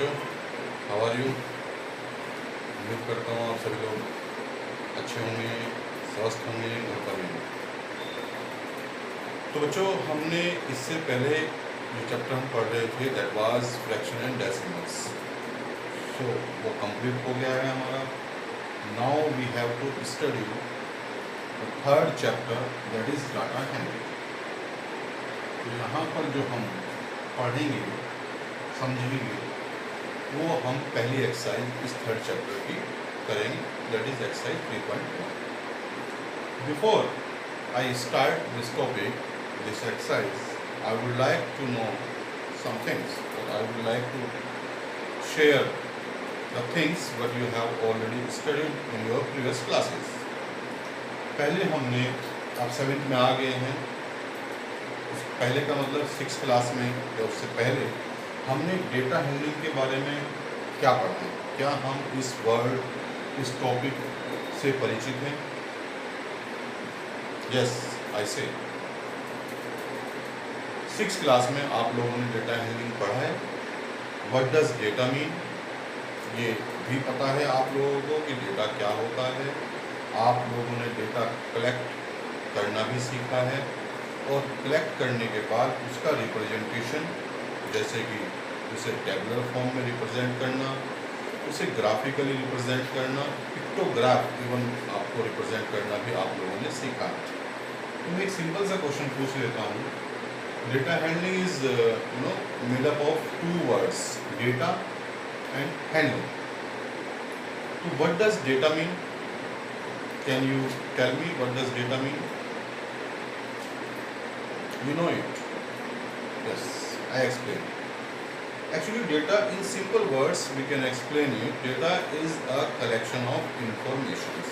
बच्चों, how are you? उम्मीद करता हूँ आप सभी लोग अच्छे होंगे, स्वस्थ होंगे, घर पर भी। तो बच्चों, हमने इससे पहले जो चैप्टर हम पढ़ रहे थे that was fraction and decimals, so वो कंप्लीट हो गया है हमारा। Now we have to study the third chapter that is data handling. तो यहाँ पर जो हम पढ़ेंगे, समझेंगे, वो हम पहली एक्सरसाइज इस थर्ड चैप्टर की करेंगे, that is exercise 3.1। Before I start this topic, this exercise, I would like to know some things, but I would like to share the things what you have already studied in your previous classes. पहले हमने, आप 7th में आ गए हैं, उस पहले का मतलब 6th क्लास में या उससे पहले हमने डेटा हैंडलिंग के बारे में क्या पढ़ा है? क्या हम इस वर्ड, इस टॉपिक से परिचित हैं? यस, आई से 6th क्लास में आप लोगों ने डेटा हैंडलिंग पढ़ा है। व्हाट डज डेटा मीन, ये भी पता है आप लोगों को कि डेटा क्या होता है। आप लोगों ने डेटा कलेक्ट करना भी सीखा है, और कलेक्ट करने के बाद उसका रिप्रेजेंटेशन, जैसे कि उसे टेबुलर फॉर्म में रिप्रेजेंट करना, उसे ग्राफिकली रिप्रेजेंट करना, पिक्टोग्राफ इवन आपको रिप्रेजेंट करना भी आप लोगों ने सीखा। तो मैं एक सिंपल सा क्वेश्चन पूछ लेता हूँ। Data handling is made up of 2 words, data and handling. तो what does data mean? Can you tell me what does data mean? You know it? Yes, I explain. Actually, data in simple words we can explain it. Data is a collection of informations.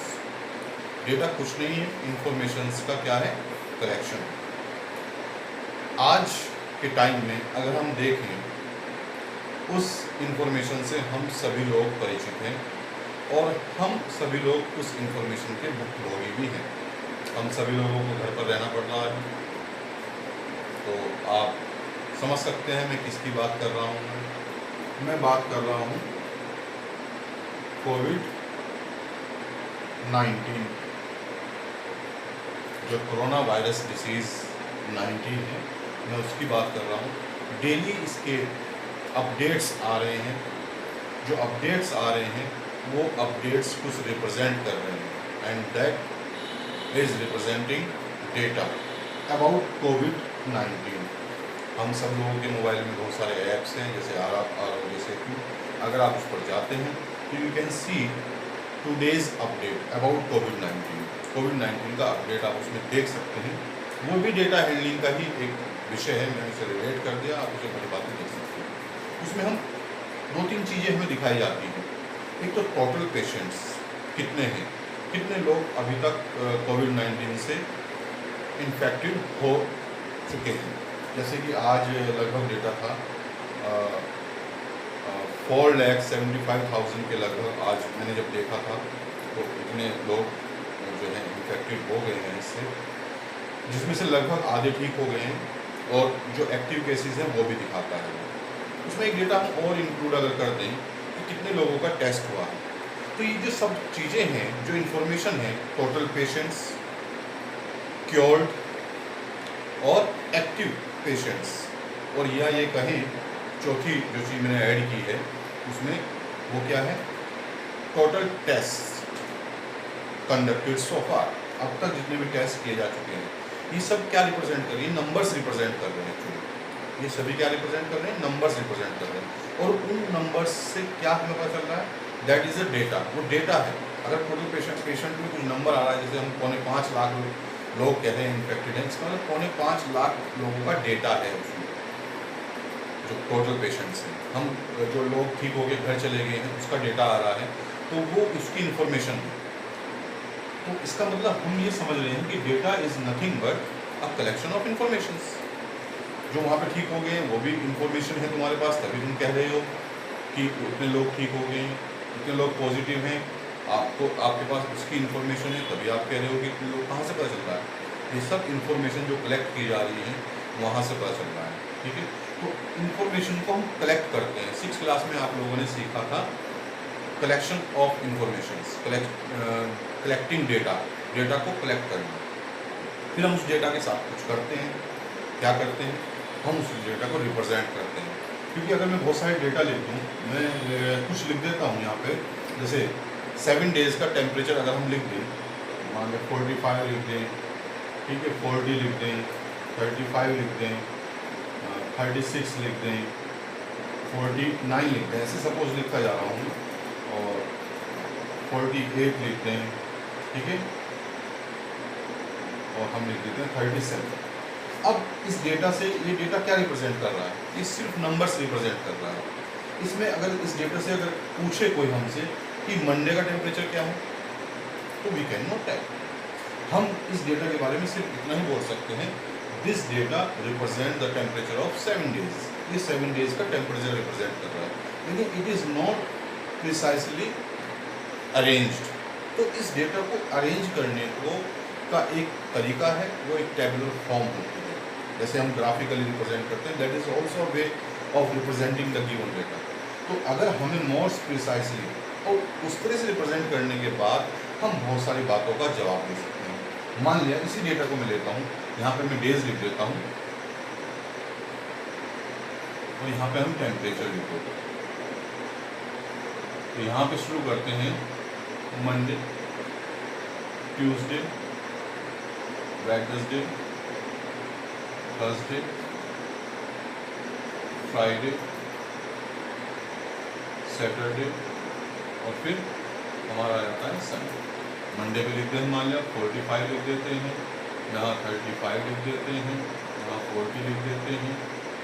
Data कुछ नहीं है, informations का क्या है? Collection. आज के time में अगर हम देखें, उस information से हम सभी लोग परिचित हैं, और हम सभी लोग उस information के भुक्तभोगी भी हैं। हम सभी लोगों को घर पर रहना पड़ रहा है, तो आप समझ सकते हैं मैं किसकी बात कर रहा हूँ। मैं बात कर रहा हूँ कोविड-19, जो कोरोना वायरस डिसीज़ 19 है, मैं उसकी बात कर रहा हूँ। डेली इसके अपडेट्स आ रहे हैं, जो अपडेट्स आ रहे हैं वो अपडेट्स कुछ रिप्रेजेंट कर रहे हैं, and that is representing data about कोविड-19। हम सब लोगों के मोबाइल में बहुत सारे ऐप्स हैं, जैसे आरोग्य सेतु। अगर आप उस पर जाते हैं तो you can see today's update about कोविड-19 का अपडेट आप उसमें देख सकते हैं। वो भी डेटा हैंडलिंग का ही एक विषय है, मैंने उसे रिलेट कर दिया, आप उसे बड़ी बातें देख सकते हैं। उसमें हम 2-3 चीज़ें हमें दिखाई जाती हैं। एक तो टोटल पेशेंट्स कितने हैं, कितने लोग अभी तक कोविड-19 से इन्फेक्टेड हो चुके हैं। जैसे कि आज लगभग डेटा था 4,75,000 के लगभग, आज मैंने जब देखा था तो इतने लोग जो हैं इन्फेक्टेड हो गए हैं इससे, जिसमें से लगभग आधे ठीक हो गए हैं, और जो एक्टिव केसेस हैं वो भी दिखाता है। उसमें एक डेटा हम और इंक्लूड अगर कर दें कि कितने लोगों का टेस्ट हुआ है, तो ये जो सब चीज़ें हैं, जो इन्फॉर्मेशन है, टोटल पेशेंट्स, क्योर्ड और एक्टिव पेशेंट्स, और या ये कहें चौथी जो चीज़ मैंने ऐड की है उसमें, वो क्या है? टोटल टेस्ट कंडक्टेड सो फार, अब तक जितने भी टेस्ट किए जा चुके हैं, ये सब क्या रिप्रेजेंट कर रही है? नंबर्स रिप्रेजेंट कर रहे हैं। एक्चुअली ये सभी क्या रिप्रेजेंट कर रहे हैं? नंबर्स रिप्रेजेंट कर रहे हैं। और उन नंबर्स से क्या हमें पता चल रहा है? दैट इज़ अ डेटा, वो डेटा है। अगर टोटल पेशेंट में कुछ नंबर आ रहा है, जैसे हम 5.25 लाख लोग कहते हैं इन्फेक्टेड हैं, इसका मतलब 5.25 लाख लोगों का डेटा है उसमें, जो टोटल पेशेंट्स हैं। हम जो लोग ठीक हो गए, घर चले गए हैं, उसका डेटा आ रहा है, तो वो उसकी इन्फॉर्मेशन है। तो इसका मतलब हम ये समझ रहे हैं कि data is nothing but a collection of informations. जो वहाँ पे ठीक हो गए वो भी इन्फॉर्मेशन है तुम्हारे पास, तभी तुम कह रहे हो कि इतने लोग ठीक हो गए हैं, इतने लोग पॉजिटिव हैं, आपको आपके पास उसकी इन्फॉर्मेशन है, तभी आप कह रहे हो कि इतने लोग। कहाँ से पता चल रहा है? ये सब इन्फॉर्मेशन जो कलेक्ट की जा रही है वहाँ से पता चल रहा है। ठीक है। तो इंफॉर्मेशन को हम कलेक्ट करते हैं। 6th क्लास में आप लोगों ने सीखा था collection of information, collecting data, data को कलेक्ट करना। फिर हम उस डेटा के साथ कुछ करते हैं। क्या करते हैं? हम उस डेटा को रिप्रेजेंट करते हैं। क्योंकि अगर मैं बहुत सारे डेटा लिख दूँ, मैं कुछ लिख देता हूँ यहाँ पे, जैसे 7 डेज़ का टेम्परेचर अगर हम लिख दें, मान लें 45 लिख दें, ठीक है, 40 लिख दें, 35 लिख दें, 36 लिख दें, 49 लिख दें, ऐसे सपोज लिखता जा रहा हूँ, और 48 लिख दें, ठीक है, और हम लिख देते हैं 37। अब इस डेटा से ये डेटा क्या रिप्रेजेंट कर रहा है? ये सिर्फ नंबर्स रिप्रेजेंट कर रहा है। इसमें अगर इस डेटा से अगर पूछे कोई हमसे कि मंडे का टेम्परेचर क्या है, तो वी कैन नॉट टेल। हम इस डेटा के बारे में सिर्फ इतना ही बोल सकते हैं, this data represent the temperature of 7 days. ये 7 डेज का टेम्परेचर रिप्रेजेंट कर रहा है, लेकिन it is not precisely arranged. तो इस डेटा को अरेंज करने को का एक तरीका है, वो एक टेबुलर फॉर्म होती है, जैसे हम ग्राफिकली रिप्रेजेंट करते हैं। That is also way of representing the given data. तो अगर हमें मोर प्रिसाइसली और उस तरह से रिप्रेजेंट करने के बाद हम बहुत सारी बातों का जवाब दे सकते हैं। मान लिया इसी डेटा को मैं लेता हूँ, यहाँ पे मैं डेज लिख देता हूँ, और यहाँ पे हम टेम्परेचर लिख देते हैं। तो यहाँ पे शुरू करते हैं Monday, Tuesday, Wednesday, Thursday, Friday, Saturday, और फिर हमारा आ जाता है संडे। मंडे पे लिखते हैं, मान लिया 45 लिख देते हैं, यहाँ 35 लिख देते हैं, यहाँ 40 लिख देते हैं,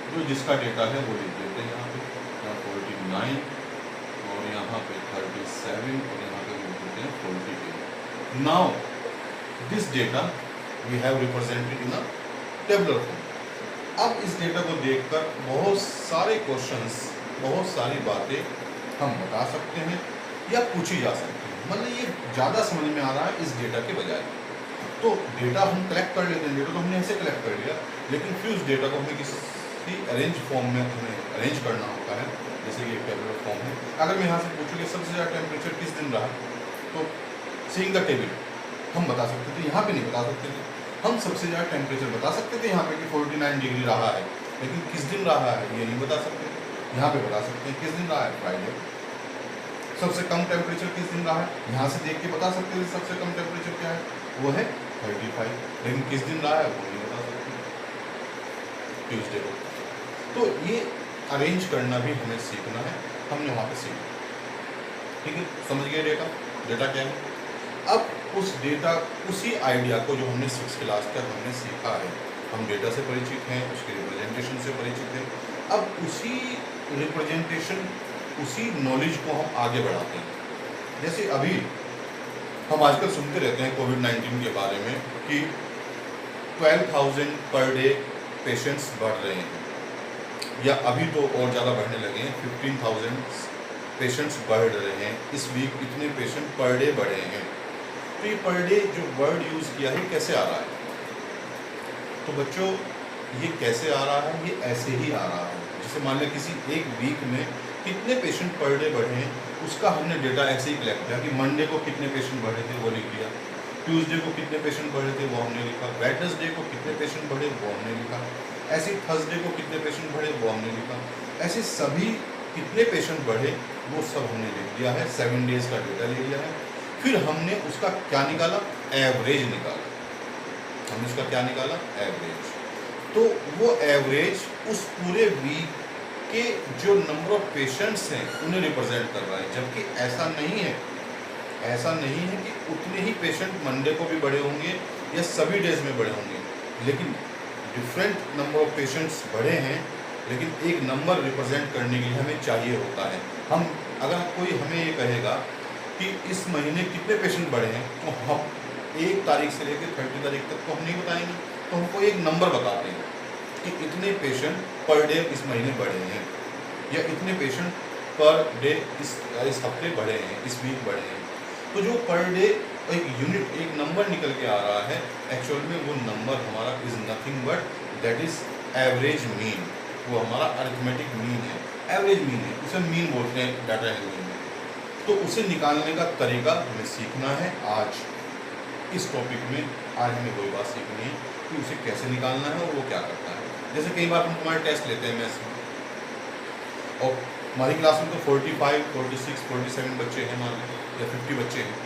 जो जिसका डेटा है वो लिख देते हैं यहाँ पे, यहाँ 49, और यहाँ पे 37, और यहाँ पे लिख देते हैं 48। Now this data we have represented in a tabular form. अब इस डेटा को देखकर बहुत सारे क्वेश्चंस, बहुत सारी बातें हम बता सकते हैं या पूछी जा सकती हैं। मतलब ये ज़्यादा समझ में आ रहा है इस डेटा के बजाय। तो डेटा हम कलेक्ट कर लेते हैं, डेटा तो हमने ऐसे कलेक्ट कर लिया, लेकिन फिर उस डेटा को हमें किसी अरेंज फॉर्म में हमें अरेंज करना होता है, जैसे कि एक टेबुलर फॉर्म है। अगर मैं यहाँ से पूछूँ कि सबसे ज़्यादा टेम्परेचर किस दिन रहा, तो सीइंग द टेबल हम बता सकते थे, यहाँ पे नहीं बता सकते थे। हम सबसे ज़्यादा टेम्परेचर बता सकते थे यहाँ पे कि 49 डिग्री रहा है, लेकिन किस दिन रहा है ये नहीं बता सकते थे। यहाँ पे बता सकते हैं किस दिन रहा है, फ्राइडे। सबसे कम टेम्परेचर किस दिन रहा है, यहाँ से देख के बता सकते थे सबसे कम टेम्परेचर क्या है, वो है 35, लेकिन किस दिन रहा है वो नहीं बता सकते, ट्यूसडे को। तो ये अरेंज करना भी हमें सीखना है, हमने वहाँ पे सीखा। ठीक है, समझ गए डेटा, डेटा क्या है। अब उस डेटा, उसी आइडिया को जो हमने 6th क्लास तक हमने सीखा है, हम डेटा से परिचित हैं, उसके रिप्रेजेंटेशन से परिचित हैं। अब उसी रिप्रेजेंटेशन, उसी नॉलेज को हम आगे बढ़ाते हैं। जैसे अभी हम आजकल सुनते रहते हैं कोविड-19 के बारे में कि 12,000 पर डे पेशेंट्स बढ़ रहे हैं, या अभी तो और ज़्यादा बढ़ने लगे हैं, 15,000 पेशेंट्स बढ़ रहे हैं। इस वीक इतने पेशेंट पर डे बढ़े हैं। तो ये पर डे जो वर्ड यूज़ किया है कैसे आ रहा है? तो बच्चों ये कैसे आ रहा है? ये ऐसे ही आ रहा है। जैसे मान लिया किसी एक वीक में कितने पेशेंट पर डे बढ़े हैं, उसका हमने डेटा ऐसे ही कलेक्ट किया कि मंडे को कितने पेशेंट बढ़े थे वो लिख दिया, ट्यूसडे को कितने पेशेंट बढ़े थे वो हमने लिखा, वेडनेसडे को कितने पेशेंट बढ़े वो हमने लिखा, ऐसे थर्सडे को कितने पेशेंट बढ़े वो हमने लिखा। ऐसे सभी कितने पेशेंट बढ़े वो सब हमने लिख दिया है, 7 डेज़ का डेटा ले लिया है। फिर हमने उसका क्या निकाला? एवरेज निकाला। हमने उसका क्या निकाला? एवरेज। तो वो एवरेज उस पूरे वीक के जो नंबर ऑफ पेशेंट्स हैं उन्हें रिप्रेजेंट कर रहा है, जबकि ऐसा नहीं है। ऐसा नहीं है कि उतने ही पेशेंट मंडे को भी बढ़े होंगे या सभी डेज में बढ़े होंगे, लेकिन डिफरेंट नंबर ऑफ पेशेंट्स बढ़े हैं, लेकिन एक नंबर रिप्रेजेंट करने के लिए हमें चाहिए होता है। हम अगर कोई हमें ये कहेगा कि इस महीने कितने पेशेंट बढ़े हैं, तो हम 1 तारीख से लेकर 30 तारीख तक तो हम नहीं बताएंगे, तो हमको एक नंबर बताते हैं कि इतने पेशेंट पर डे इस महीने बढ़े हैं, या इतने पेशेंट पर डे इस हफ्ते बढ़े हैं, इस वीक बढ़े हैं। तो जो पर डे एक यूनिट, एक नंबर निकल के आ रहा है, एक्चुअल में वो नंबर हमारा is nothing but that is average mean. वो हमारा अरिथमेटिक मीन है, एवरेज मीन है, उसे मीन बोलते हैं डाटा हैंडलिंग में। तो उसे निकालने का तरीका हमें सीखना है आज इस टॉपिक में। आज हमें वही बात सीखनी है कि उसे कैसे निकालना है और वो क्या करता है। जैसे कई बार हम तुम्हारे टेस्ट लेते हैं मैथ्स में, और हमारी क्लास में तो 45, 46, 47 बच्चे हैं मान लो, या 50 बच्चे हैं।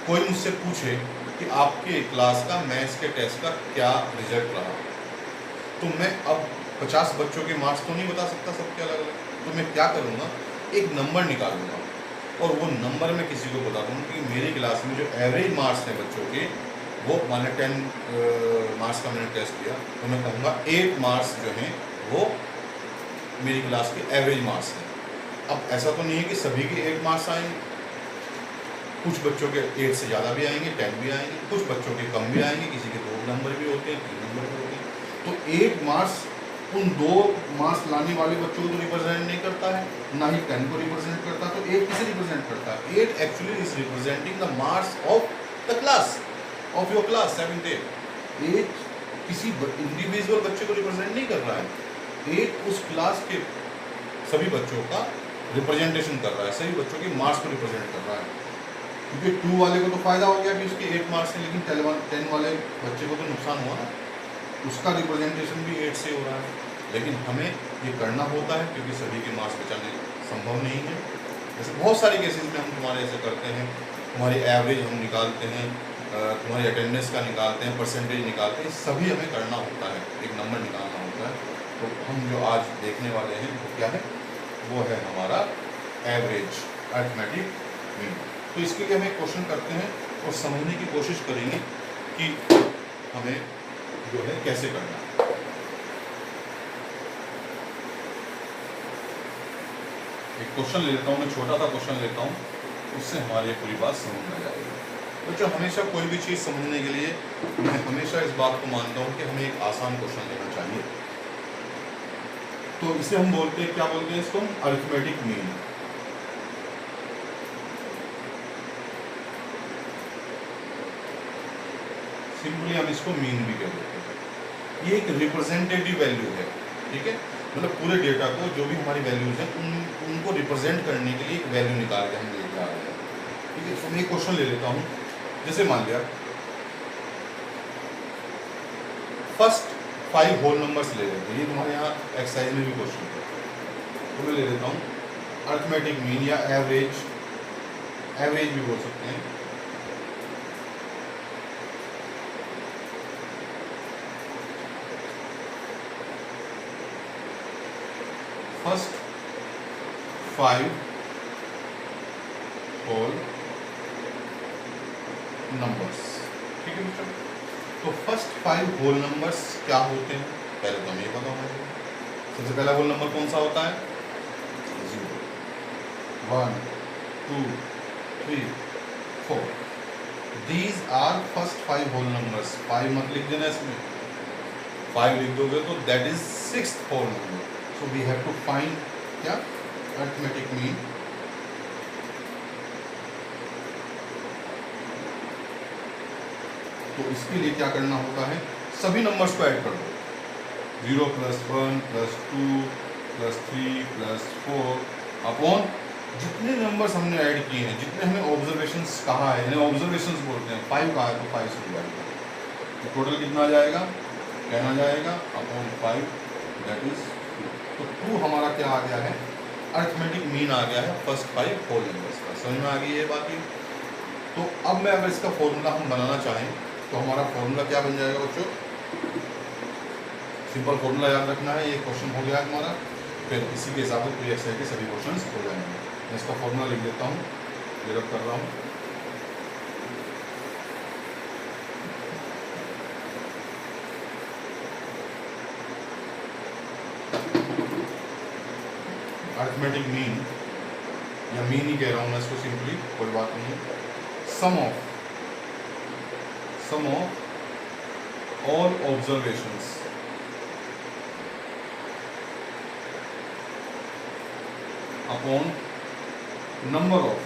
कोई मुझसे पूछे कि आपके क्लास का मैथ्स के टेस्ट का क्या रिजल्ट रहा, तो मैं अब 50 बच्चों के मार्क्स तो नहीं बता सकता सबके अलग अलग। तो मैं क्या करूँगा, एक नंबर निकालूंगा और वो नंबर मैं किसी को बता दूँगा कि मेरी क्लास में जो एवरेज मार्क्स हैं बच्चों के, वो माने 10 मार्क्स का मैंने टेस्ट किया, तो मैं कहूँगा 8 मार्क्स जो हैं वो मेरी क्लास के एवरेज मार्क्स हैं। अब ऐसा तो नहीं है कि सभी के 8 मार्क्स आएंगे, कुछ बच्चों के 8 से ज़्यादा भी आएंगे, 10 भी आएंगे, कुछ बच्चों के कम भी आएंगे, किसी के 2 नंबर भी होते हैं, 3 नंबर भी होते हैं। तो 8 मार्क्स उन 2 मार्क्स लाने वाले बच्चों को तो रिप्रेजेंट नहीं करता है, ना ही 10 को रिप्रेजेंट करता। तो 8 किसे रिप्रेजेंट करता है? 8 actually is representing the marks of the class, of your class 7th 8 किसी इंडिविजुअल बच्चे को रिप्रेजेंट नहीं कर रहा है। 8 उस क्लास के सभी बच्चों का रिप्रेजेंटेशन कर रहा है, सभी बच्चों के मार्क्स को रिप्रेजेंट कर रहा है। क्योंकि 2 वाले को तो फायदा हो गया कि उसके 8 मार्क्स हैं, लेकिन 10 वाले बच्चे को तो नुकसान हुआ ना, उसका रिप्रेजेंटेशन भी 8 से हो रहा है। लेकिन हमें ये करना होता है क्योंकि सभी के मार्क्स बचाने संभव नहीं है। जैसे बहुत सारे केसेस में हम तुम्हारे ऐसे करते हैं, तुम्हारी एवरेज हम निकालते हैं, तुम्हारी अटेंडेंस का निकालते हैं, परसेंटेज निकालते हैं, सभी हमें करना होता है, एक नंबर निकालना होता है। तो हम जो आज देखने वाले हैं वो क्या है, वो है हमारा एवरेज अरिथमेटिक मीन। तो इसके लिए हम एक क्वेश्चन करते हैं और समझने की कोशिश करेंगे कि हमें जो है कैसे करना है। एक क्वेश्चन ले लेता हूँ मैं, छोटा सा क्वेश्चन लेता हूँ, उससे हमारी पूरी बात समझ में आ जाएगी। तो जो हमेशा कोई भी चीज़ समझने के लिए मैं हमेशा इस बात को मानता हूँ कि हमें एक आसान क्वेश्चन लेना चाहिए। तो इसे हम बोलते हैं, क्या बोलते हैं इसको, अरिथमेटिक मीन। सिंपली हम इसको मीन भी कह देते हैं। ये एक रिप्रेजेंटेटिव वैल्यू है, ठीक है, मतलब पूरे डेटा को जो भी हमारी वैल्यूज हैं उनको रिप्रेजेंट करने के लिए एक वैल्यू निकाल के हम लेके आ रहे हैं, ठीक है। तो मैं एक क्वेश्चन ले लेता हूँ, जैसे मान लिया फर्स्ट 5 होल नंबर्स ले लेते हैं, ये तुम्हारे यहाँ एक्सरसाइज में भी क्वेश्चन है। तो मैं ले लेता हूँ अरिथमेटिक मीन या एवरेज, एवरेज भी बोल सकते हैं। फर्स्ट 5 होल नंबर्स, ठीक है बच्चों। तो फर्स्ट 5 होल नंबर्स क्या होते हैं, पहले तो हमें ये पता होना चाहिए। सबसे पहला होल नंबर कौन सा होता है, 0, 1, 2, 3, 4। These are first 5 whole numbers. 5 मत लिख देना इसमें, 5 लिख दोगे तो that is 6th whole number. So we have to find क्या अरिथमेटिक मीन। तो इसके लिए क्या करना होता है, सभी नंबर्स को ऐड कर दो, 0 + 1 + 2 + 3 + 4 अपॉन जितने नंबर्स हमने ऐड किए हैं, जितने हमें ऑब्जर्वेशंस कहा है, इन्हें ऑब्जर्वेशंस बोलते हैं। 5 कहा है तो 5 से डिवाइड करो, तो टोटल कितना आ जाएगा, 10 आ जाएगा अपॉन 5, दैट इज 2। तो 2 हमारा क्या आ गया है, अरिथमेटिक मीन आ गया है फर्स्ट 5 होल नंबर्स का। समझ में आ गई ये बात ही। तो अब मैं अगर इसका फॉर्मूला हम बनाना चाहें तो हमारा फॉर्मूला क्या बन जाएगा बच्चों, सिंपल फॉर्मूला याद रखना है। ये क्वेश्चन हो गया हमारा, फिर इसी के हिसाब से प्री एक्सरसाइज के सभी क्वेश्चन हो जाएंगे। मैं इसका फॉर्मूला लिख देता हूँ, ये रब कर रहा हूँ। अरिथमेटिक मीन या मीन ही कह रहा हूँ मैं इसको सिंपली, कोई बात नहीं है। Sum of all observations upon number of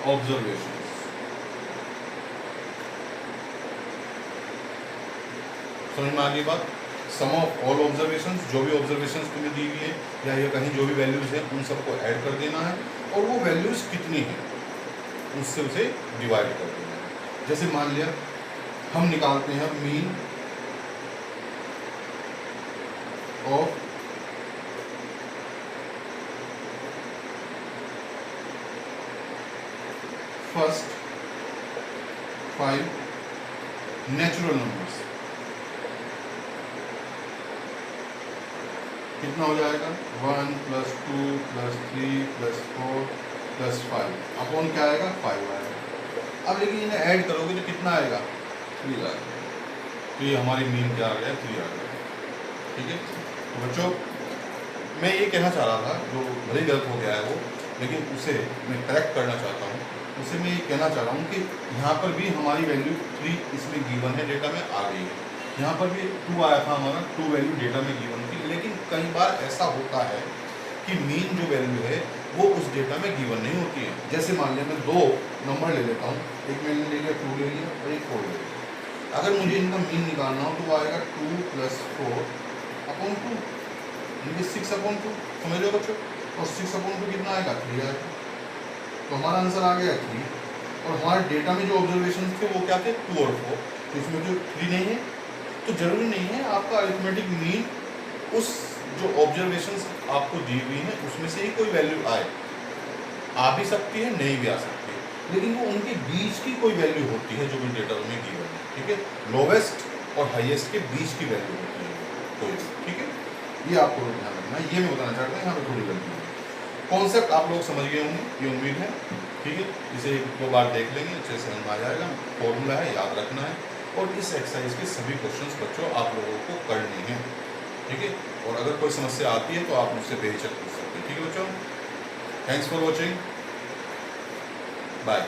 observations. समझ में आ गई बात। सम ऑफ ऑल ऑब्जर्वेशंस, जो भी ऑब्जर्वेशंस तुम्हें दी हुई है या ये कहीं जो भी वैल्यूज़ हैं उन सबको ऐड कर देना है, और वो वैल्यूज़ कितनी हैं उससे उसे डिवाइड कर देना है। जैसे मान लिया हम निकालते हैं mean of first 5 natural numbers, कितना हो जाएगा 1 + 2 + 3 + 4 + 5 अपॉन क्या आएगा 5 आएगा। अब लेकिन इन्हें ऐड करोगे तो कितना आएगा 3 आएगा। तो ये हमारी मीन क्या आ गया 3 आ गया। ठीक है, तो बच्चों मैं ये कहना चाह रहा था, जो भले ही गलत हो गया है वो, लेकिन उसे मैं करेक्ट करना चाहता हूँ। उसे मैं ये कहना चाह रहा हूँ कि यहाँ पर भी हमारी वैल्यू 3 इसमें गिवन है, डेटा में आ गई है। यहाँ पर भी 2 आया था हमारा, 2 वैल्यू डेटा में गिवन थी, लेकिन कई बार ऐसा होता है कि मीन जो वैल्यू है वो उस डेटा में गिवन नहीं होती है। जैसे मान लिया मैं 2 नंबर ले लेता हूँ, एक मैंने ले लिया 2 ले लिया और एक 4 ले लिया। अगर मुझे इनका मीन निकालना हो तो वो आएगा 2 + 4 अपॉन 2, यानी 6 अपॉन 2। समझ लो बच्चों, और 6 अपॉन 2 कितना आएगा 3 आएगा। तो हमारा आंसर आ गया 3, और हमारे डेटा में जो ऑब्जर्वेशन थे वो क्या थे 2 और 4, तो इसमें जो 3 नहीं है। तो जरूरी नहीं है आपका अरिथमेटिक मीन उस जो ऑब्जर्वेशंस आपको दी हुई हैं उसमें से ही कोई वैल्यू आए, आ भी सकती है नहीं भी आ सकती है, लेकिन वो उनके बीच की कोई वैल्यू होती है जो भी डेटा में गिवन है। ठीक है, लोवेस्ट और हाईएस्ट के बीच की वैल्यू होती है कोई। ठीक है, ये आपको ध्यान रखना है, ये मैं बताना चाहता हूँ। यहाँ पे थोड़ी गलती है। कॉन्सेप्ट आप लोग समझ गए होंगे, ये उम्मीद है। ठीक है, इसे 1-2 बार देख लेंगे, अच्छे से समझ में आ जाएगा। फॉर्मूला है, याद रखना है, और इस एक्सरसाइज के सभी क्वेश्चंस बच्चों आप लोगों को करने हैं। ठीक है, और अगर कोई समस्या आती है तो आप मुझसे बेहिचक पूछ सकते हैं। ठीक है बच्चों, थैंक्स फॉर वॉचिंग, बाय।